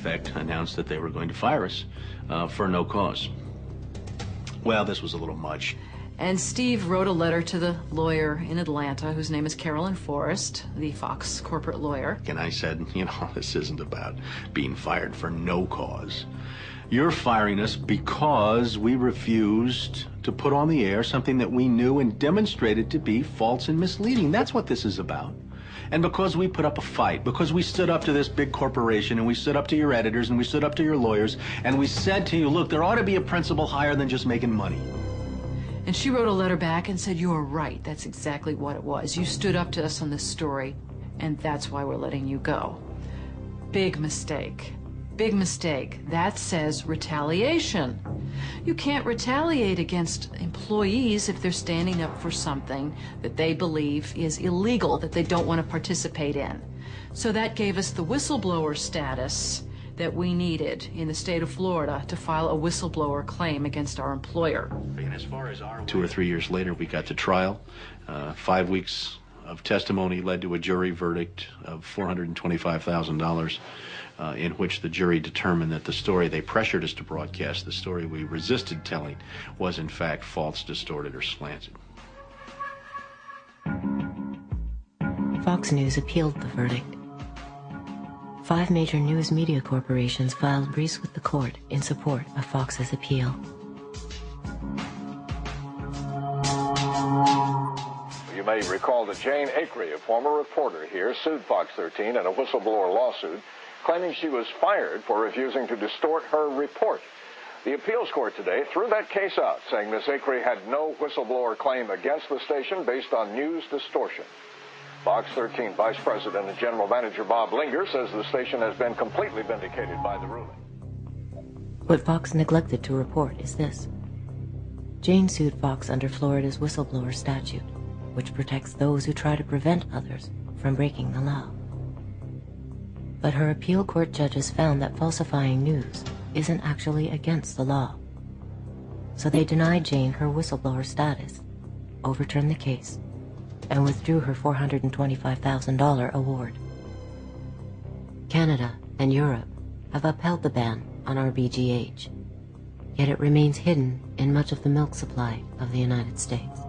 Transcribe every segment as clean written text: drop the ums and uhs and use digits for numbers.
effect, announced that they were going to fire us for no cause. Well, this was a little much. And Steve wrote a letter to the lawyer in Atlanta, whose name is Carolyn Forrest, the Fox corporate lawyer. And I said, you know, this isn't about being fired for no cause. You're firing us because we refused to put on the air something that we knew and demonstrated to be false and misleading. That's what this is about. And because we put up a fight, because we stood up to this big corporation, and we stood up to your editors, and we stood up to your lawyers, and we said to you, look, there ought to be a principle higher than just making money. And she wrote a letter back and said, you are right. That's exactly what it was. You stood up to us on this story, and that's why we're letting you go. Big mistake. Big mistake. That says retaliation. You can't retaliate against employees if they're standing up for something that they believe is illegal, that they don't want to participate in. So that gave us the whistleblower status that we needed in the state of Florida to file a whistleblower claim against our employer. And as far as 2 or 3 years later, we got to trial. 5 weeks of testimony led to a jury verdict of $425,000, in which the jury determined that the story they pressured us to broadcast, the story we resisted telling, was in fact false, distorted, or slanted. Fox News appealed the verdict. 5 major news media corporations filed briefs with the court in support of Fox's appeal. You may recall that Jane Acree, a former reporter here, sued Fox 13 in a whistleblower lawsuit, claiming she was fired for refusing to distort her report. The appeals court today threw that case out, saying Ms. Acree had no whistleblower claim against the station based on news distortion. Fox 13 Vice President and General Manager Bob Linger says the station has been completely vindicated by the ruling. What Fox neglected to report is this. Jane sued Fox under Florida's whistleblower statute, which protects those who try to prevent others from breaking the law. But her appeal court judges found that falsifying news isn't actually against the law. So they denied Jane her whistleblower status, overturned the case, and withdrew her $425,000 award. Canada and Europe have upheld the ban on RBGH, yet it remains hidden in much of the milk supply of the United States.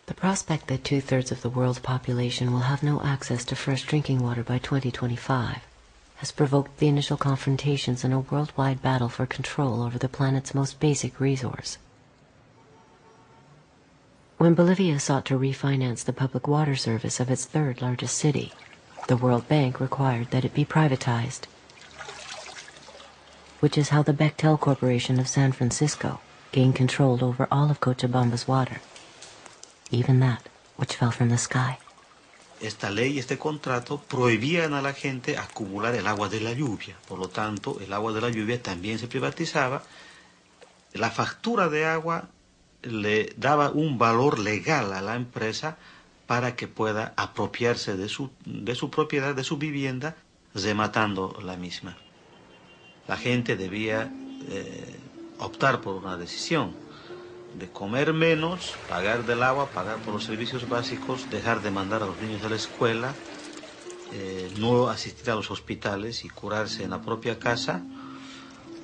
The prospect that 2/3 of the world's population will have no access to fresh drinking water by 2025 has provoked the initial confrontations in a worldwide battle for control over the planet's most basic resource. When Bolivia sought to refinance the public water service of its 3rd largest city, the World Bank required that it be privatized, which is how the Bechtel Corporation of San Francisco gained control over all of Cochabamba's water, even that which fell from the sky. Esta ley y este contrato prohibían a la gente acumular el agua de la lluvia. Por lo tanto, el agua de la lluvia también se privatizaba. La factura de agua le daba un valor legal a la empresa para que pueda apropiarse de su propiedad, de su vivienda, rematando la misma. La gente debía optar por una decisión de comer menos, pagar del agua, pagar por los servicios básicos, dejar de mandar a los niños a la escuela, no asistir a los hospitales y curarse en la propia casa,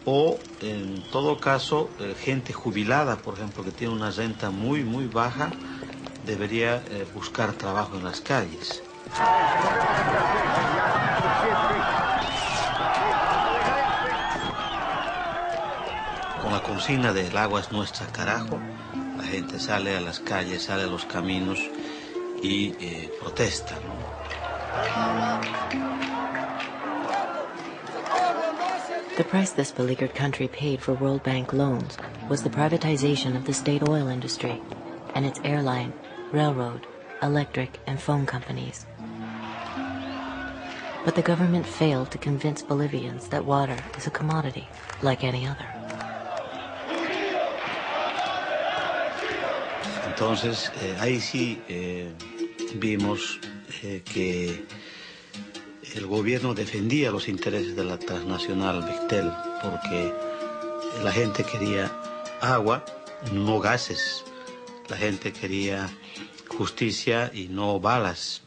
o en todo caso, gente jubilada, por ejemplo, que tiene una renta muy baja, debería buscar trabajo en las calles. Con la consigna de el agua es nuestra, carajo, la gente sale a las calles, sale a los caminos y protesta, ¿no? The price this beleaguered country paid for World Bank loans was the privatization of the state oil industry and its airline, railroad, electric, and phone companies. But the government failed to convince Bolivians that water is a commodity like any other. Entonces, ahí sí vimos que el gobierno defendía los intereses de la transnacional Bechtel, porque la gente quería agua, no gases. La gente quería justicia y no balas.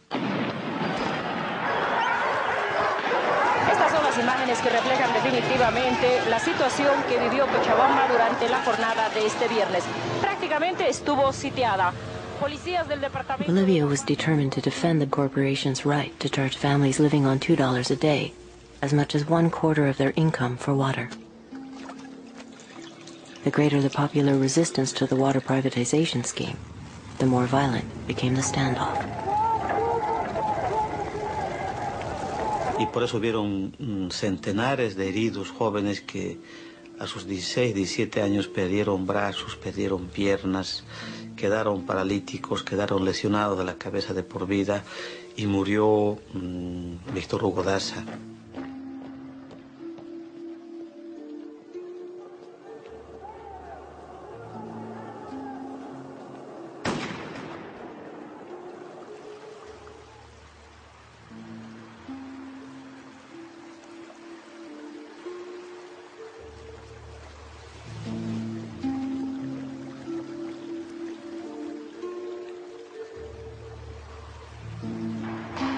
Estas son las imágenes que reflejan definitivamente la situación que vivió Cochabamba durante la jornada de este viernes. Prácticamente estuvo sitiada. Policías del departamento... Bolivia was determined to defend the corporation's right to charge families living on $2 a day, as much as 1/4 of their income for water. The greater the popular resistance to the water privatization scheme, the more violent became the standoff. Y por eso hubieron centenares de heridos jóvenes que a sus 16, 17 años perdieron brazos, perdieron piernas, quedaron paralíticos, quedaron lesionados de la cabeza de por vida y murió Víctor Hugo Daza.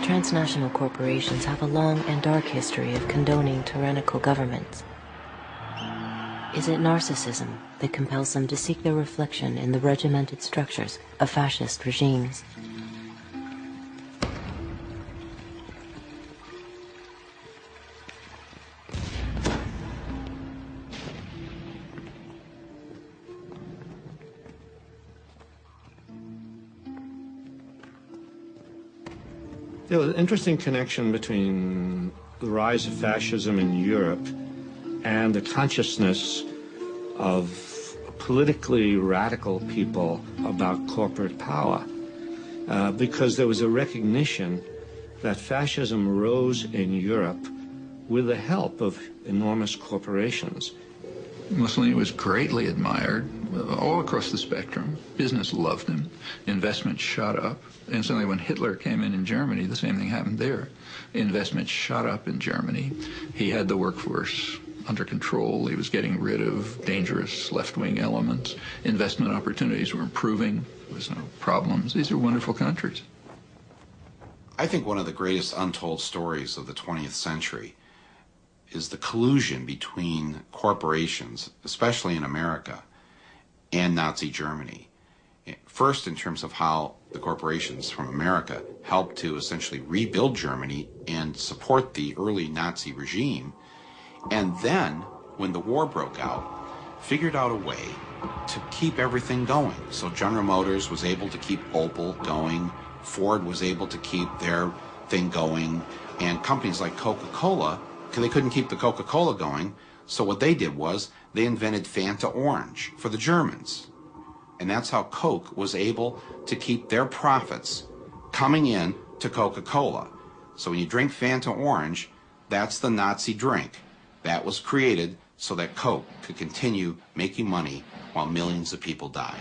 Transnational corporations have a long and dark history of condoning tyrannical governments. Is it narcissism that compels them to seek their reflection in the regimented structures of fascist regimes? There was an interesting connection between the rise of fascism in Europe and the consciousness of politically radical people about corporate power, because there was a recognition that fascism rose in Europe with the help of enormous corporations. Mussolini was greatly admired all across the spectrum. Business loved him. Investment shot up. And suddenly when Hitler came in Germany, the same thing happened there. Investment shot up in Germany. He had the workforce under control. He was getting rid of dangerous left-wing elements. Investment opportunities were improving. There was no problems. These are wonderful countries. I think one of the greatest untold stories of the 20th century is the collusion between corporations, especially in America, and Nazi Germany. First, in terms of how the corporations from America helped to essentially rebuild Germany and support the early Nazi regime, and then, when the war broke out, figured out a way to keep everything going. So General Motors was able to keep Opel going, Ford was able to keep their thing going, and companies like Coca-Cola, they couldn't keep the Coca-Cola going, so what they did was they invented Fanta Orange for the Germans. And that's how Coke was able to keep their profits coming in to Coca-Cola. So when you drink Fanta Orange, that's the Nazi drink. That was created so that Coke could continue making money while millions of people died.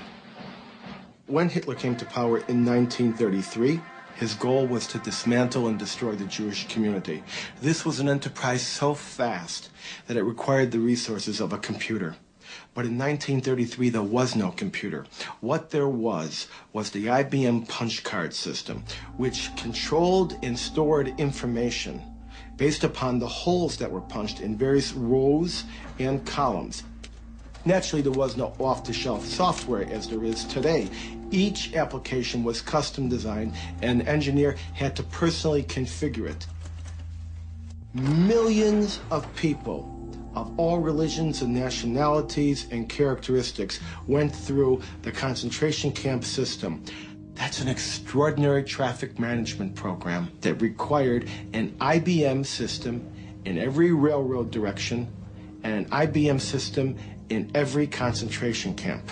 When Hitler came to power in 1933, his goal was to dismantle and destroy the Jewish community. This was an enterprise so fast that it required the resources of a computer. But in 1933, there was no computer. What there was the IBM punch card system, which controlled and stored information based upon the holes that were punched in various rows and columns. Naturally, there was no off-the-shelf software as there is today. Each application was custom designed, and an engineer had to personally configure it. Millions of people of all religions and nationalities and characteristics went through the concentration camp system. That's an extraordinary traffic management program that required an IBM system in every railroad direction and an IBM system in every concentration camp.